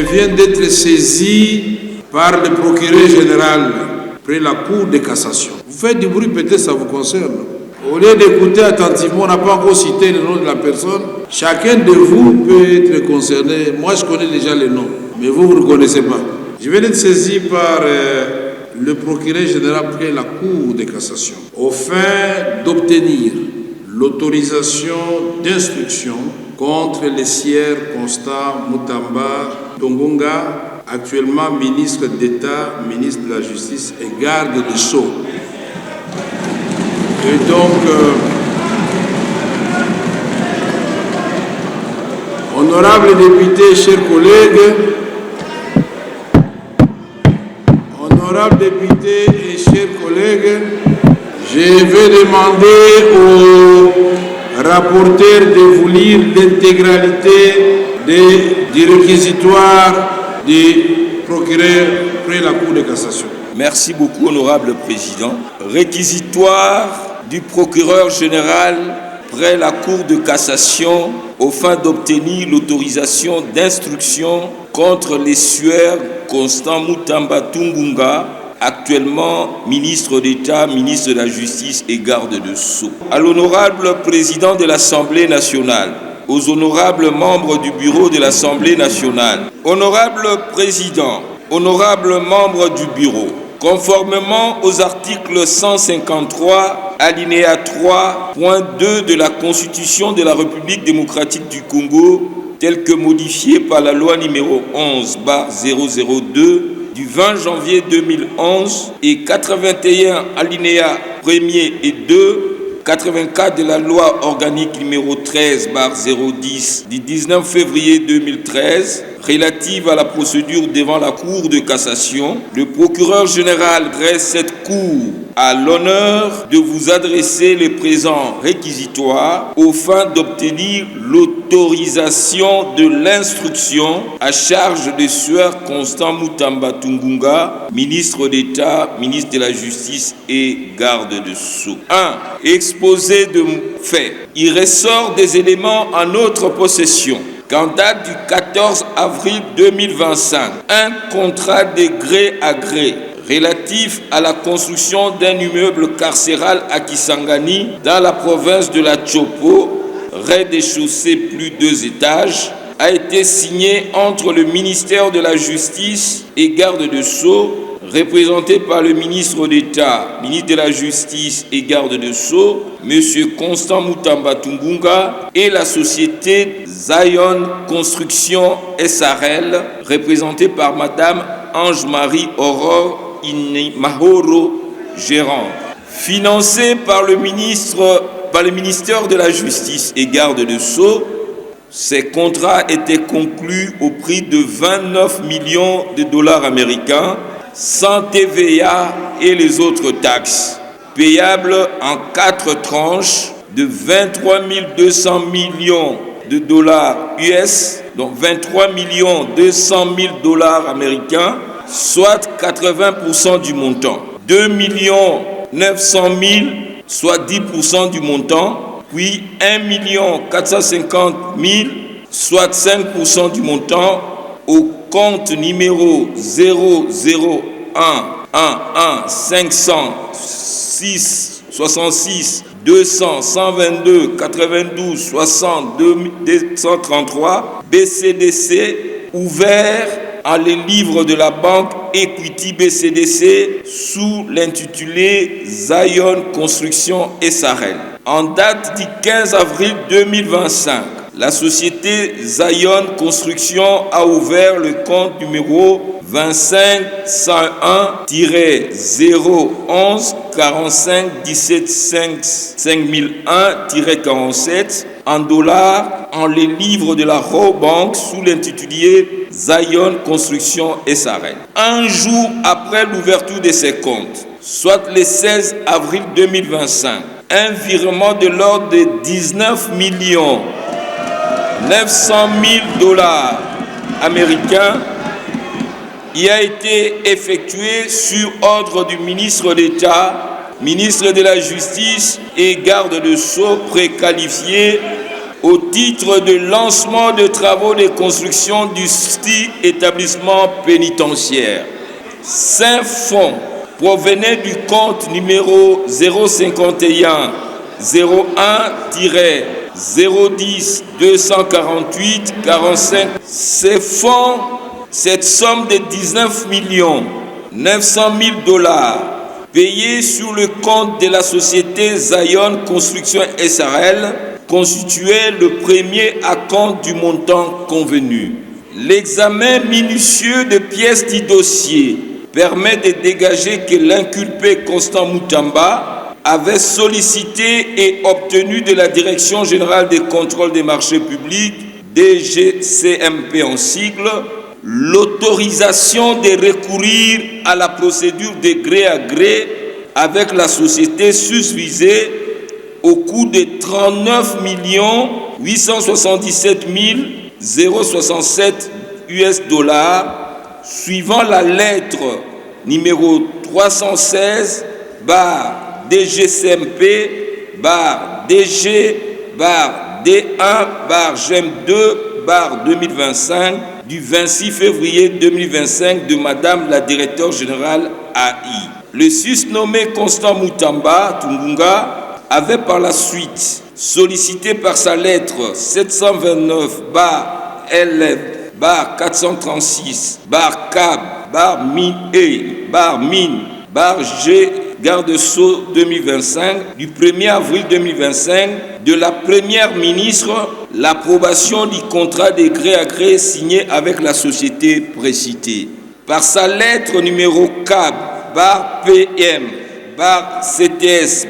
viens d'être saisi par le procureur général près la Cour de cassation. Vous faites du bruit, peut-être ça vous concerne. Au lieu d'écouter attentivement, on n'a pas encore cité le nom de la personne. Chacun de vous peut être concerné. Moi, je connais déjà les noms, mais vous ne connaissez pas. Je viens d'être saisi par le procureur général près la Cour de cassation au fin d'obtenir l'autorisation d'instruction contre le sieur Constant Mutamba Tungunga, actuellement ministre d'État, ministre de la Justice et garde des Sceaux. Et donc, honorables députés, chers collègues, honorables députés et chers collègues, je vais demander au rapporteur de vous lire l'intégralité du réquisitoire du procureur près la Cour de cassation. Merci beaucoup, honorable président. Réquisitoire du procureur général près la Cour de cassation aux fins d'obtenir l'autorisation d'instruction contre les sieur Constant Mutamba Tungunga, actuellement ministre d'État, ministre de la Justice et garde de Sceaux. À l'honorable président de l'Assemblée nationale, aux honorables membres du bureau de l'Assemblée nationale, honorable président, honorables membres du bureau, conformément aux articles 153, alinéa 3.2 de la Constitution de la République démocratique du Congo, tel que modifié par la loi numéro 11/002 du 20 janvier 2011 et 81 alinéa 1er et 2, 84 de la loi organique numéro 13/010 du 19 février 2013 relative à la procédure devant la Cour de cassation, le procureur général dresse cette cour à l'honneur de vous adresser les présents réquisitoires aux fins d'obtenir l'autorisation de l'instruction à charge de sieur Constant Mutamba Tungunga, ministre d'État, ministre de la Justice et garde de Sceaux. 1. Exposé de faits. Il ressort des éléments en notre possession qu'en date du 14 avril 2025, un contrat de gré à gré relatif à la construction d'un immeuble carcéral à Kisangani dans la province de la Tchopo, rez-de-chaussée plus 2 étages, a été signé entre le ministère de la Justice et garde de Sceaux, représenté par le ministre d'État, ministre de la Justice et garde de Sceaux, M. Constant Mutamba Tungunga, et la société Zion Construction SARL, représentée par Madame Ange-Marie Aurore Inimahoro, gérant. Financé par le ministère de la Justice et garde de Sceaux, ces contrats étaient conclus au prix de 29 millions de dollars américains, sans TVA et les autres taxes, payables en 4 tranches de 23 200 millions de dollars US, donc 23 200 000 dollars américains, soit 80% du montant. 2 900 000, soit 10% du montant, puis 1 450 000, soit 5% du montant, au compte numéro 0011156262292602233 BCDC ouvert en les livres de la banque Equity BCDC sous l'intitulé Zion Construction SARL. En date du 15 avril 2025, la société Zion Construction a ouvert le compte numéro 25 101-011 45 17 5001-47 en dollars en les livres de la Robank sous l'intitulé Zion Construction SARL. Un jour après l'ouverture de ces comptes, soit le 16 avril 2025, un virement de l'ordre de 19 900 000 dollars américains y a été effectué sur ordre du ministre d'État, ministre de la Justice et garde de Sceaux préqualifié au titre de lancement de travaux de construction du dit établissement pénitentiaire. 5 fonds provenaient du compte numéro 051 01-010 248 45. Ces fonds, cette somme de 19 900 000 $, payés sur le compte de la société Zion Construction SRL, constituait le premier acompte du montant convenu. L'examen minutieux de pièces du dossier permet de dégager que l'inculpé Constant Moutamba avait sollicité et obtenu de la Direction générale des contrôles des marchés publics, DGCMP en sigle, l'autorisation de recourir à la procédure de gré à gré avec la société susvisée au coût de 39 877 067 US $, suivant la lettre numéro 316 DGCMP DG D1 GEM 2 2025 du 26 février 2025 de Madame la directeure générale AI. Le susnommé Constant Moutamba Tungunga avait par la suite sollicité par sa lettre 729 LF 436 CAB mine G Garde-Sceaux 2025 du 1er avril 2025 de la première ministre l'approbation du contrat de gré à gré signé avec la société précitée. Par sa lettre numéro CAB PM CTS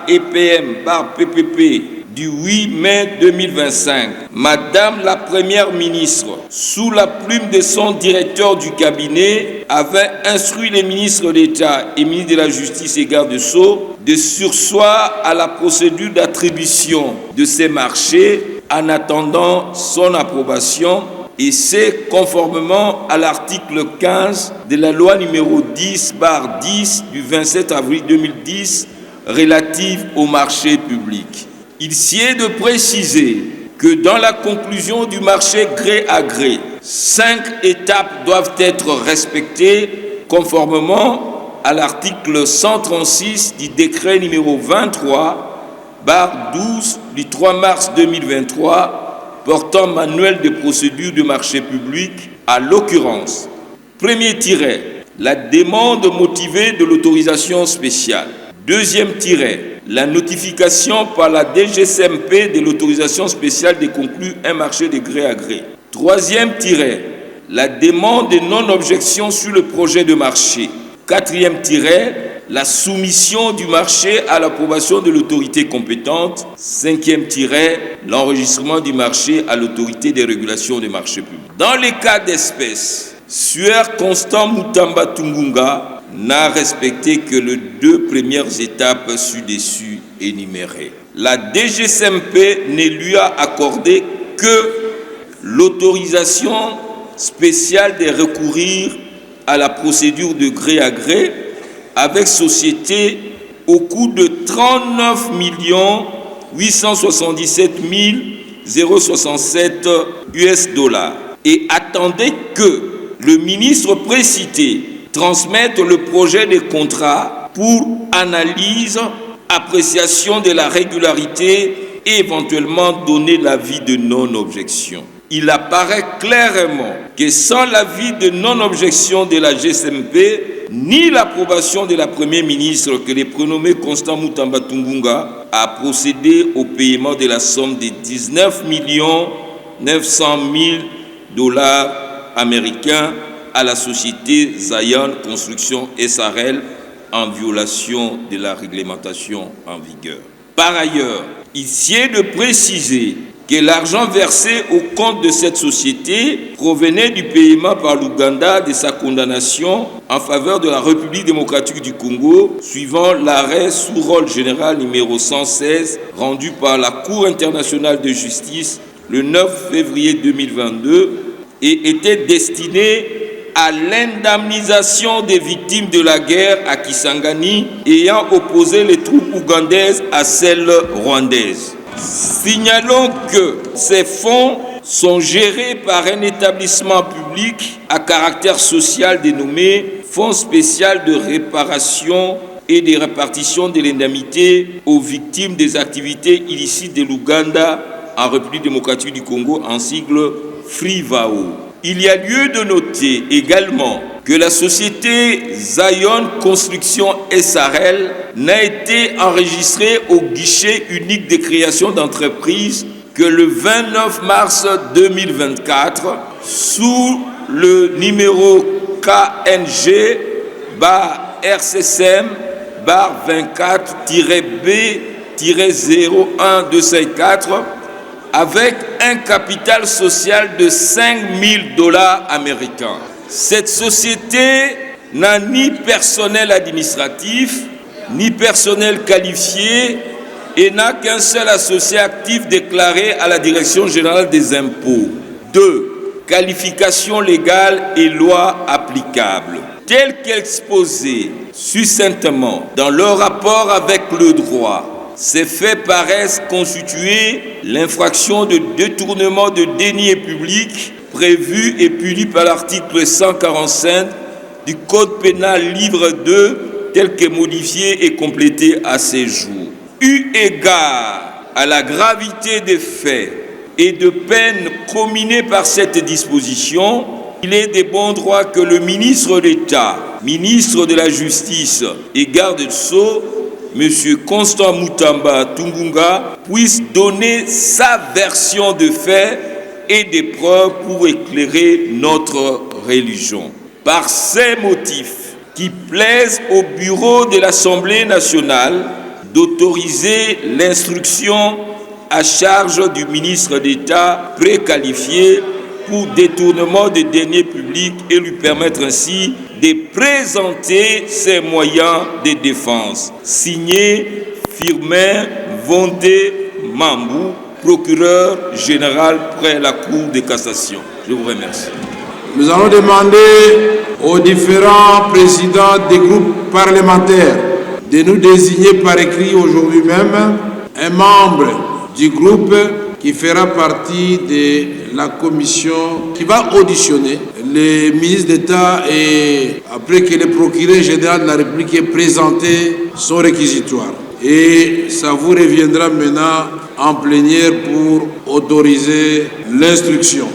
EPM PPP du 8 mai 2025, Madame la Première ministre, sous la plume de son directeur du cabinet, avait instruit les ministres d'État et ministres de la Justice et garde-sceaux de surseoir à la procédure d'attribution de ces marchés en attendant son approbation, et c'est conformément à l'article 15 de la loi numéro 10/10 du 27 avril 2010 relative au marché public. Il s'y est de préciser que dans la conclusion du marché gré à gré, 5 étapes doivent être respectées conformément à l'article 136 du décret numéro 23/12 du 3 mars 2023 portant manuel de procédure de marché public, à l'occurrence. Premier tiret, la demande motivée de l'autorisation spéciale. Deuxième tiret, la notification par la DGCMP de l'autorisation spéciale de conclure un marché de gré à gré. Troisième tiret, la demande de non-objection sur le projet de marché. Quatrième tiret, la soumission du marché à l'approbation de l'autorité compétente. Cinquième tiret, l'enregistrement du marché à l'autorité des régulations des marchés publics. Dans les cas d'espèce, Sueur Constant Moutamba Tungunga n'a respecté que les 2 premières étapes ci-dessus énumérées. La DGCMP ne lui a accordé que l'autorisation spéciale de recourir à la procédure de gré à gré avec société au coût de 39 877 067 US $, et attendait que le ministre précité transmette le projet de contrat pour analyse, appréciation de la régularité et éventuellement donner l'avis de non-objection. Il apparaît clairement que sans l'avis de non-objection de la GCMP, ni l'approbation de la Première ministre, que le prénommé Constant Moutamba Tungunga a procédé au paiement de la somme de 19 900 000 $ américains à la société Zion Construction SRL en violation de la réglementation en vigueur. Par ailleurs, il s'y est de préciser que l'argent versé au compte de cette société provenait du paiement par l'Ouganda de sa condamnation en faveur de la République démocratique du Congo, suivant l'arrêt sous rôle général numéro 116 rendu par la Cour internationale de justice le 9 février 2022 et était destiné à l'indemnisation des victimes de la guerre à Kisangani ayant opposé les troupes ougandaises à celles rwandaises. Signalons que ces fonds sont gérés par un établissement public à caractère social dénommé Fonds spécial de réparation et de répartition de l'indemnité aux victimes des activités illicites de l'Ouganda en République démocratique du Congo, en sigle FRIVAO. Il y a lieu de noter également que la société Zion Construction SARL n'a été enregistrée au guichet unique de création d'entreprise que le 29 mars 2024 sous le numéro KNG-24-B-01254 avec un capital social de $5 000 américains. Cette société n'a ni personnel administratif, ni personnel qualifié et n'a qu'un seul associé actif déclaré à la Direction générale des impôts. 2. Qualification légale et loi applicable. Tel qu'exposé succinctement dans leur rapport avec le droit, ces faits paraissent constituer l'infraction de détournement de deniers publics prévue et punie par l'article 145 du Code pénal livre 2 tel que modifié et complété à ces jours. Eu égard à la gravité des faits et de peines comminées par cette disposition, il est de bon droit que le ministre d'État, ministre de la Justice et garde des Sceaux, M. Constant Mutamba Tungunga, puisse donner sa version de faits et des preuves pour éclairer notre religion. Par ces motifs qui plaisent au bureau de l'Assemblée nationale d'autoriser l'instruction à charge du ministre d'État préqualifié pour détournement des deniers publics et lui permettre ainsi de présenter ses moyens de défense. Signé Firmin Vondé Mambou, procureur général près la Cour de cassation. Je vous remercie. Nous allons demander aux différents présidents des groupes parlementaires de nous désigner par écrit aujourd'hui même un membre du groupe qui fera partie de la commission qui va auditionner les ministres d'État et après que le procureur général de la République ait présenté son réquisitoire. Et ça vous reviendra maintenant en plénière pour autoriser l'instruction.